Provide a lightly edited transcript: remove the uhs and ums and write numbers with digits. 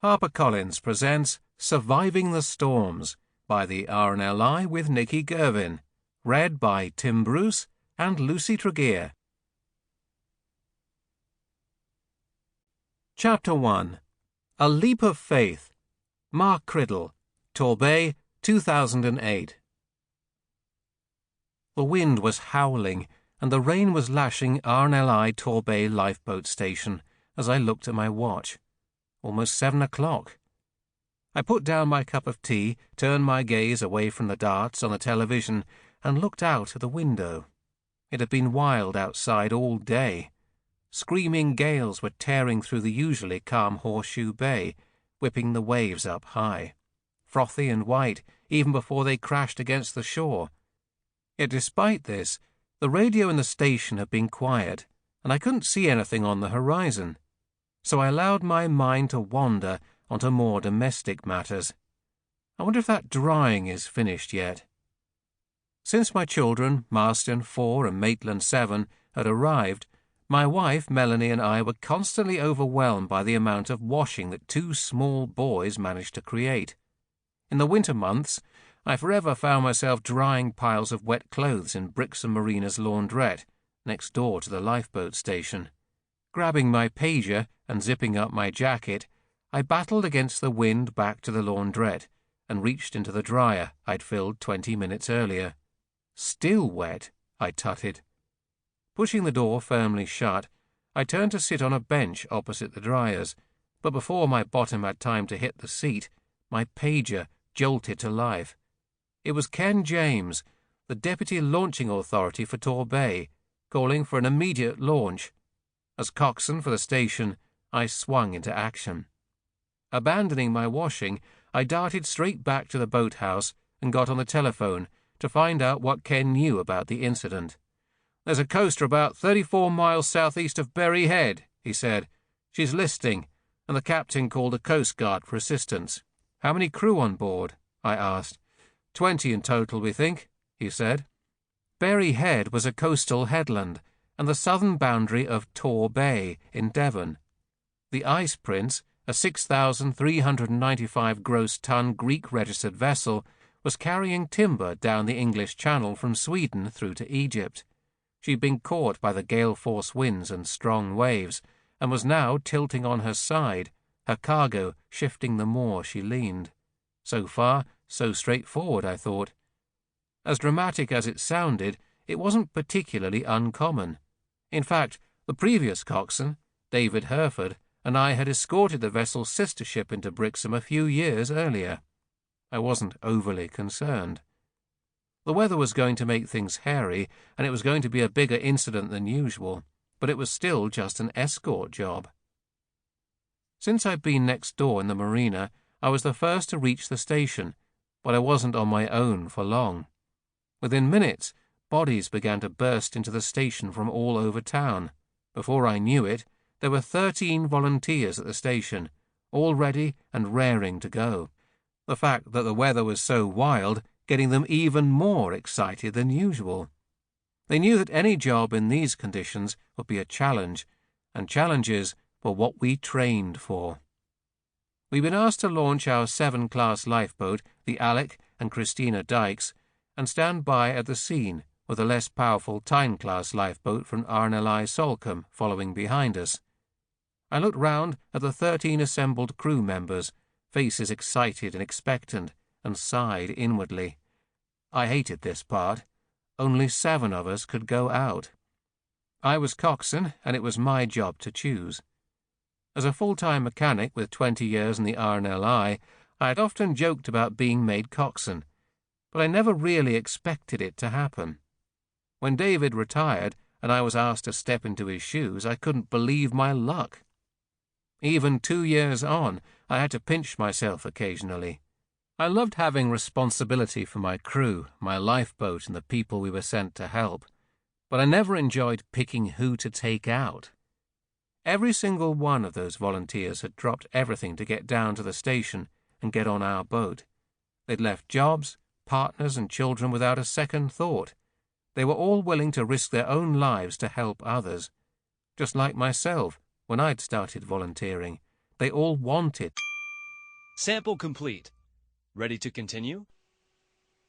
HarperCollins presents Surviving the Storms by the Rnli with Nikki Gervin, read by Tim Bruce and Lucy Tregear. Chapter 1. A Leap of Faith. Mark Criddle, Torbay, 2008. The wind was howling, and the rain was lashing Rnli Torbay lifeboat station as I looked at my watch. Almost 7 o'clock. I put down my cup of tea, turned my gaze away from the darts on the television, and looked out at the window. It had been wild outside all day. Screaming gales were tearing through the usually calm Horseshoe Bay, whipping the waves up high, frothy and white even before they crashed against the shore. Yet despite this, the radio in the station had been quiet, and I couldn't see anything on the horizon. So I allowed my mind to wander onto more domestic matters. I wonder if that drying is finished yet. Since my children, Marston 4 and Maitland 7, had arrived, my wife, Melanie, and I were constantly overwhelmed by the amount of washing that 2 small boys managed to create. In the winter months, I forever found myself drying piles of wet clothes in Bricks and Marina's laundrette, next door to the lifeboat station. Grabbing my pager and zipping up my jacket, I battled against the wind back to the laundrette and reached into the dryer I'd filled 20 minutes earlier. Still wet, I tutted. Pushing the door firmly shut, I turned to sit on a bench opposite the dryers, but before my bottom had time to hit the seat, my pager jolted to life. It was Ken James, the Deputy Launching Authority for Torbay, calling for an immediate launch. As coxswain for the station, I swung into action. Abandoning my washing, I darted straight back to the boathouse and got on the telephone to find out what Ken knew about the incident. "There's a coaster about 34 miles southeast of Berry Head," he said. "She's listing, and the captain called a Coast Guard for assistance." "How many crew on board?" I asked. 20 in total, we think," he said. Berry Head was a coastal headland and the southern boundary of Torbay in Devon. The Ice Prince, a 6,395 gross-ton Greek-registered vessel, was carrying timber down the English Channel from Sweden through to Egypt. She'd been caught by the gale-force winds and strong waves, and was now tilting on her side, her cargo shifting the more she leaned. So far, so straightforward, I thought. As dramatic as it sounded, it wasn't particularly uncommon. In fact, the previous coxswain, David Herford, and I had escorted the vessel's sister ship into Brixham a few years earlier. I wasn't overly concerned. The weather was going to make things hairy, and it was going to be a bigger incident than usual, but it was still just an escort job. Since I'd been next door in the marina, I was the first to reach the station, but I wasn't on my own for long. Within minutes, bodies began to burst into the station from all over town. Before I knew it, there were 13 volunteers at the station, all ready and raring to go. The fact that the weather was so wild getting them even more excited than usual. They knew that any job in these conditions would be a challenge, and challenges were what we trained for. We'd been asked to launch our 7-class lifeboat, the Alec and Christina Dykes, and stand by at the scene with a less powerful Tyne-class lifeboat from Rnli Salcombe following behind us. I looked round at the 13 assembled crew members, faces excited and expectant, and sighed inwardly. I hated this part. Only 7 of us could go out. I was coxswain, and it was my job to choose. As a full-time mechanic with 20 years in the Rnli, I had often joked about being made coxswain, but I never really expected it to happen. When David retired and I was asked to step into his shoes, I couldn't believe my luck. Even 2 years on, I had to pinch myself occasionally. I loved having responsibility for my crew, my lifeboat, and the people we were sent to help, but I never enjoyed picking who to take out. Every single one of those volunteers had dropped everything to get down to the station and get on our boat. They'd left jobs, partners, and children without a second thought. They were all willing to risk their own lives to help others. Just like myself, when I'd started volunteering, they all wanted Sample complete. Ready to continue?